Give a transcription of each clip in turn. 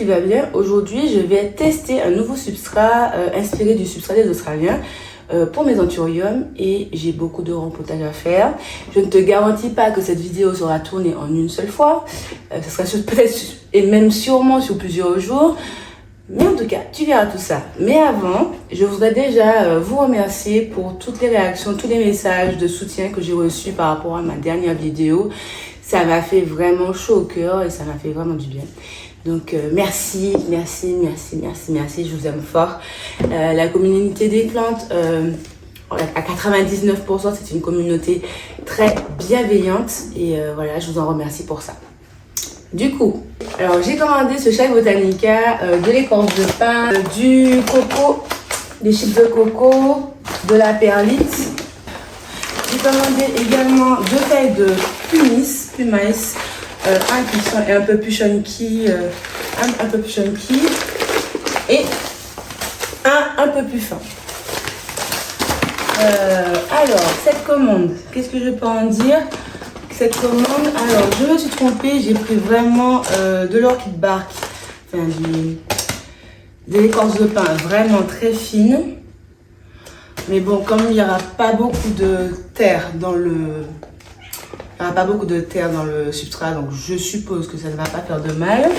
qui va bien. Aujourd'hui, je vais tester un nouveau substrat inspiré du substrat des Australiens pour mes anthuriums et j'ai beaucoup de rempotage à faire. Je ne te garantis pas que cette vidéo sera tournée en une seule fois. Ce sera peut-être et même sûrement sur plusieurs jours. Mais en tout cas, tu verras tout ça. Mais avant, je voudrais déjà vous remercier pour toutes les réactions, tous les messages de soutien que j'ai reçus par rapport à ma dernière vidéo. Ça m'a fait vraiment chaud au cœur et ça m'a fait vraiment du bien. Donc merci, merci, merci, merci, merci, je vous aime fort. La communauté des plantes, à 99%, c'est une communauté très bienveillante et voilà, je vous en remercie pour ça. Du coup, alors j'ai commandé ce chai botanica, de l'écorce de pin, du coco, des chips de coco, de la perlite. J'ai commandé également 2 tailles de pumice, un qui est un peu plus chunky, un peu plus chunky et un peu plus fin. Alors, cette commande, qu'est-ce que je peux en dire? Cette commande, alors je me suis trompée, j'ai pris vraiment de l'orchid bark, enfin de l'écorce de pin vraiment très fine. Mais bon, comme il n'y aura pas beaucoup de terre dans le substrat, donc je suppose que ça ne va pas faire de mal.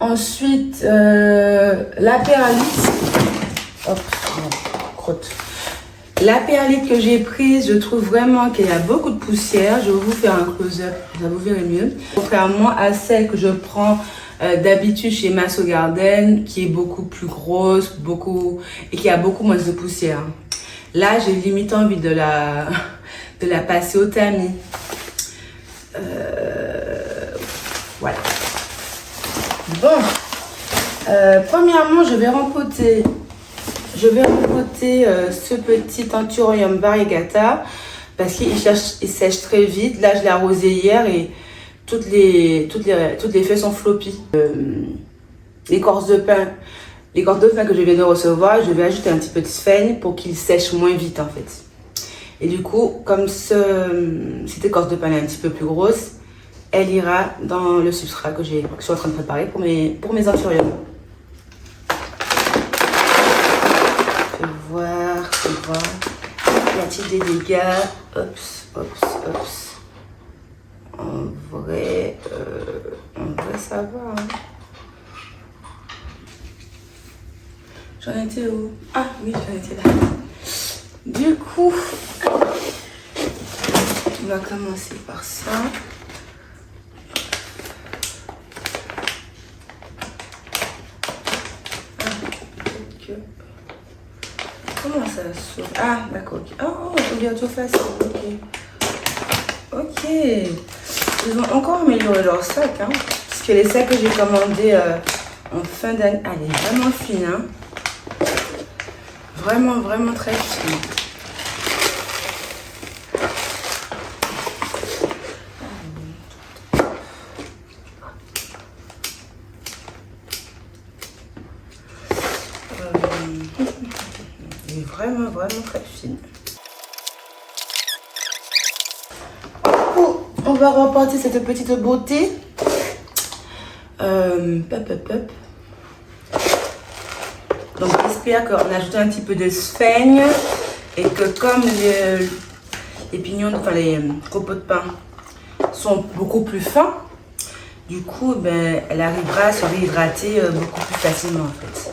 Ensuite, la perlite. Hop, non, crotte. La perlite que j'ai prise, je trouve vraiment qu'il y a beaucoup de poussière. Je vais vous faire un close-up, ça vous verrez mieux. Contrairement à celle que je prends d'habitude chez Masso Garden, qui est beaucoup plus grosse, et qui a beaucoup moins de poussière. Là, j'ai limite envie de la passer au tamis. Voilà. Bon. Premièrement, je vais rempoter ce petit Anthurium variegata parce qu'il sèche très vite. Là, je l'ai arrosé hier et toutes les feuilles sont floppy. L'écorce de pin que je viens de recevoir, je vais ajouter un petit peu de sphène pour qu'il sèche moins vite en fait. Et du coup, comme cette écorce de pin est un petit peu plus grosse, elle ira dans le substrat que je suis en train de préparer pour mes anthuriums. Fais voir. Y a-t-il des dégâts? Ops. En vrai, ça va. Hein. J'en étais où? Ah oui, j'en étais là. Du coup, on va commencer par ça. Comment ça s'ouvre? Ah, d'accord. Oh, regarde, tout facile. Ok. Ils ont encore amélioré leur sac, hein. Parce que les sacs que j'ai commandés en fin d'année, elle est vraiment fine, hein. Vraiment, vraiment très fine. Elle est vraiment, vraiment très fine. On va remporter cette petite beauté. Donc j'espère qu'on a ajouté un petit peu de sphène et que comme les pignons, enfin les copeaux de pin sont beaucoup plus fins, du coup ben, elle arrivera à se réhydrater beaucoup plus facilement en fait.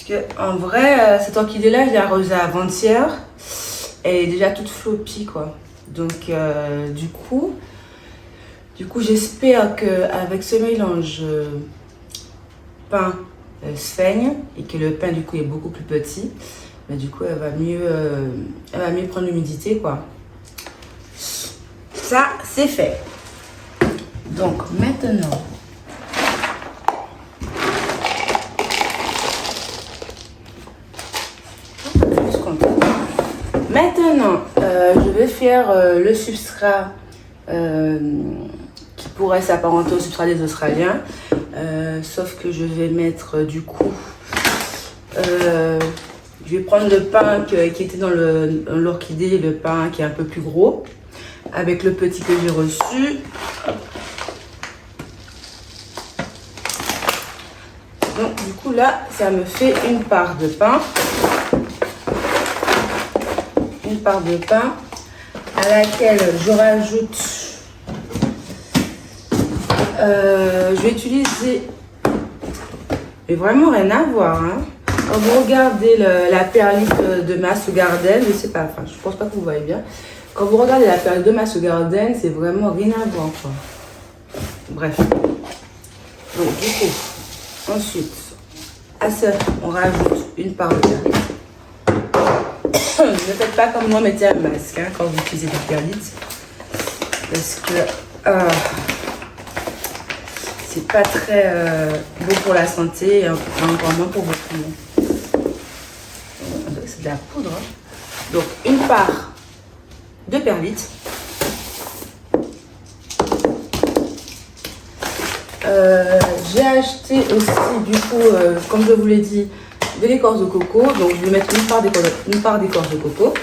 que en vrai, cette orchidée-là, je l'ai arrosée avant-hier. Elle est déjà toute floppy, quoi. Donc, du coup, j'espère qu'avec ce mélange pain sphaigne et que le pain, du coup, est beaucoup plus petit, mais du coup, elle va mieux prendre l'humidité, quoi. Ça, c'est fait. Donc, maintenant, je vais faire le substrat qui pourrait s'apparenter au substrat des Australiens. Sauf que je vais mettre du coup... je vais prendre le pain qui était dans l'orchidée, le pain qui est un peu plus gros, avec le petit que j'ai reçu. Donc du coup là, ça me fait une part de pain. Une part de pain à laquelle je rajoute... je vais utiliser... Mais vraiment rien à voir, hein. Quand vous regardez la perlite de Mass Garden, je sais pas, enfin je pense pas que vous voyez bien. Quand vous regardez la perlite de Mass Garden, c'est vraiment rien à voir, quoi. Bref. Donc du coup, ensuite, à ça, on rajoute une part de perlite. Ne faites pas comme moi, mettez un masque hein, quand vous utilisez des perlites. Parce que c'est pas très bon pour la santé et encore moins pour votre poumons. C'est de la poudre. Hein. Donc une part de perlite. J'ai acheté aussi du coup, comme je vous l'ai dit, de l'écorce de coco. Donc je vais mettre une part d'écorce de coco.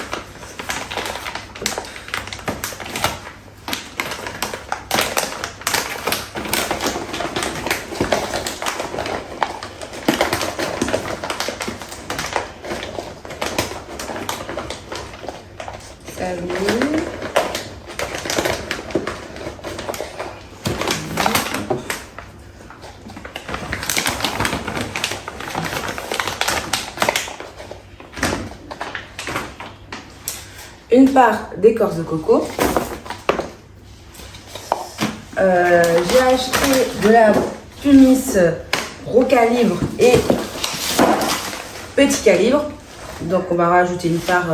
Une part d'écorce de coco. J'ai acheté de la pumice gros calibre et petit calibre. Donc on va rajouter une part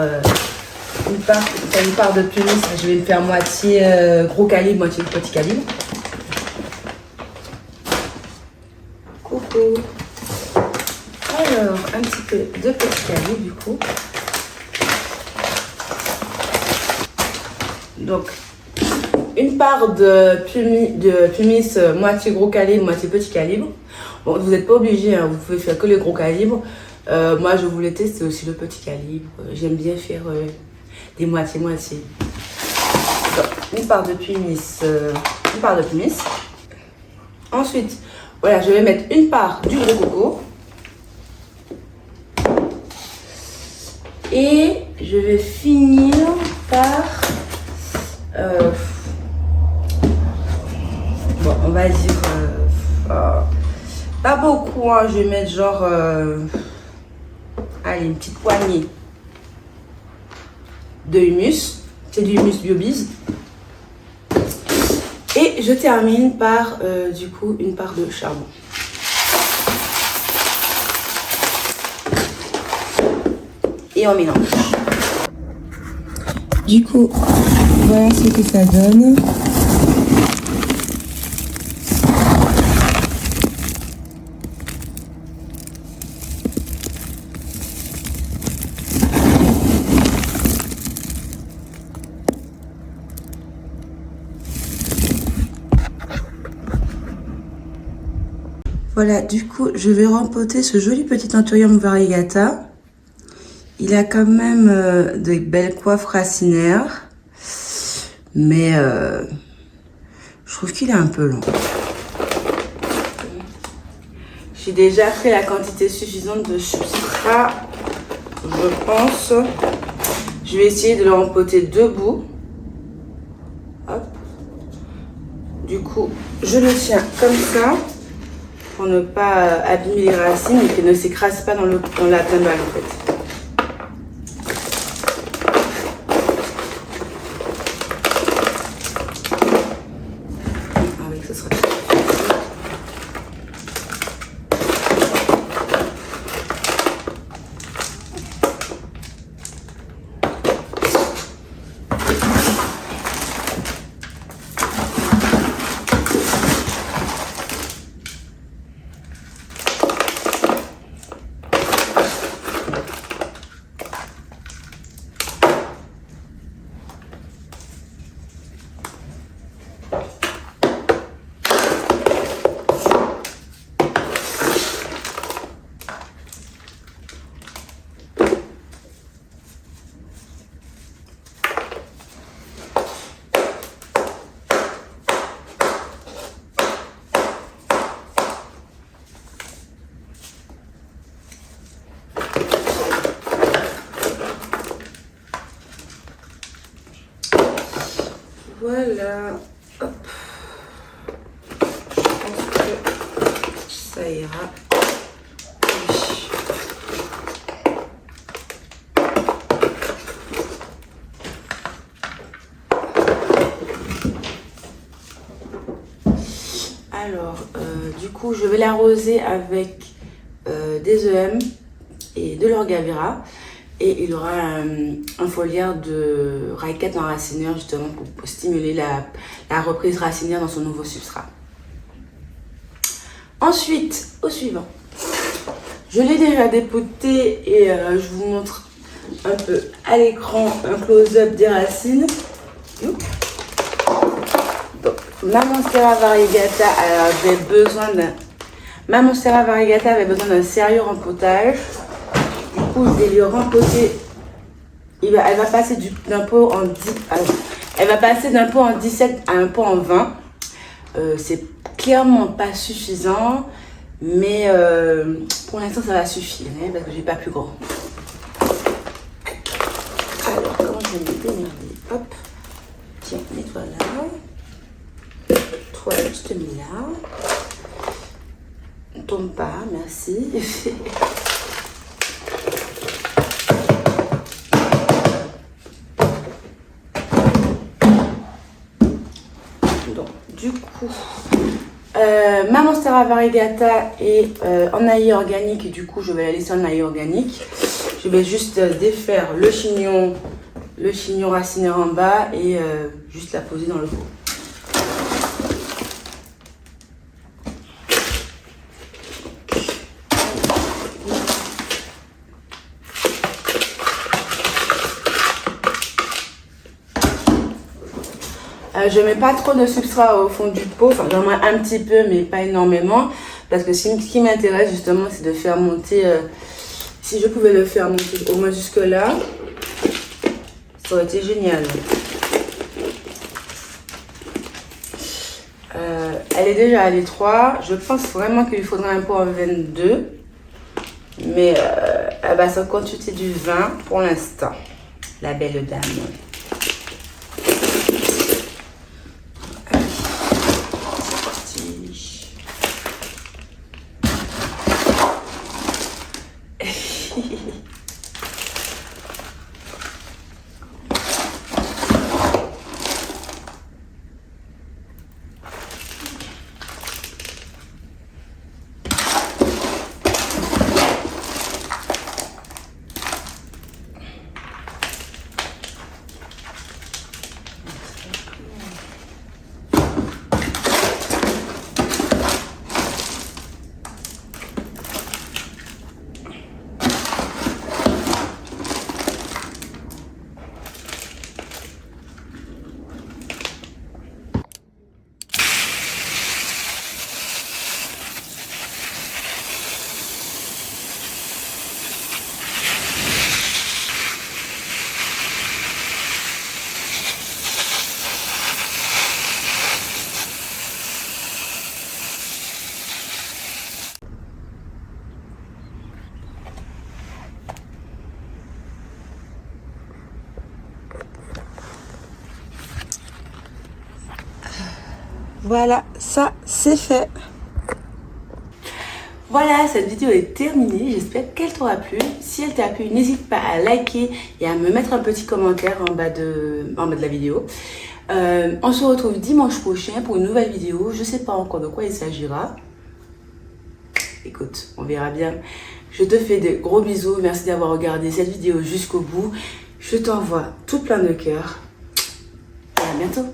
de pumice. Je vais me faire moitié gros calibre, moitié petit calibre. Coucou. Alors un petit peu de petit calibre du coup. Donc, une part de pumice moitié gros calibre, moitié petit calibre. Bon, vous n'êtes pas obligé, hein, vous pouvez faire que le gros calibre. Moi, je voulais tester aussi le petit calibre. J'aime bien faire des moitiés-moitiés. Une part de pumice. Ensuite, voilà, je vais mettre une part du gros coco. Et je vais finir par... bon, on va dire pas beaucoup, hein, je vais mettre genre allez, une petite poignée de humus. C'est du humus BioBiz. Et je termine par du coup une part de charbon. Et on mélange. Du coup, voilà ce que ça donne. Voilà, du coup, je vais rempoter ce joli petit Anthurium variegata. Il a quand même de belles coiffes racinaires, mais je trouve qu'il est un peu long. J'ai déjà fait la quantité suffisante de substrat, je pense. Je vais essayer de le rempoter debout. Hop. Du coup, je le tiens comme ça. pour ne pas abîmer les racines et qu'elles ne s'écrasent pas dans la timbale en fait. Avec ce sera voilà, hop, je pense que ça ira. Alors, du coup, je vais l'arroser avec des EM et de l'orgavira. Et il aura un foliaire de raquette enracineur justement pour stimuler la reprise racinaire dans son nouveau substrat. Ensuite, au suivant. Je l'ai déjà dépoté et je vous montre un peu à l'écran un close-up des racines. Donc, ma Monstera variegata avait besoin d'un sérieux rempotage. Du coup, je vais lui rempoter. Elle va passer d'un pot en 10. Elle va passer d'un pot en 17 à un pot en 20. C'est clairement pas suffisant, mais pour l'instant ça va suffire hein, parce que j'ai pas plus grand. Alors, comment je vais me démerder? Hop, tiens, nettoie là. Toi, je te mets là. Ne tombe pas, merci. Donc, du coup, ma Monstera variegata est en ail organique et du coup, je vais la laisser en ail organique. Je vais juste défaire le chignon racinaire en bas et juste la poser dans le pot. Je mets pas trop de substrat au fond du pot, enfin j'en mets un petit peu mais pas énormément parce que ce qui m'intéresse justement c'est de faire monter, si je pouvais le faire monter au moins jusque là, ça aurait été génial. Elle est déjà à l'étroit, je pense vraiment qu'il lui faudrait un pot en 22 mais elle va se contenter du 20 pour l'instant, la belle dame. Voilà, ça c'est fait. Voilà, cette vidéo est terminée. J'espère qu'elle t'aura plu. Si elle t'a plu, n'hésite pas à liker et à me mettre un petit commentaire en bas de la vidéo. On se retrouve dimanche prochain pour une nouvelle vidéo. Je sais pas encore de quoi il s'agira. Écoute, on verra bien. Je te fais de gros bisous. Merci d'avoir regardé cette vidéo jusqu'au bout. Je t'envoie tout plein de cœur. Et à bientôt.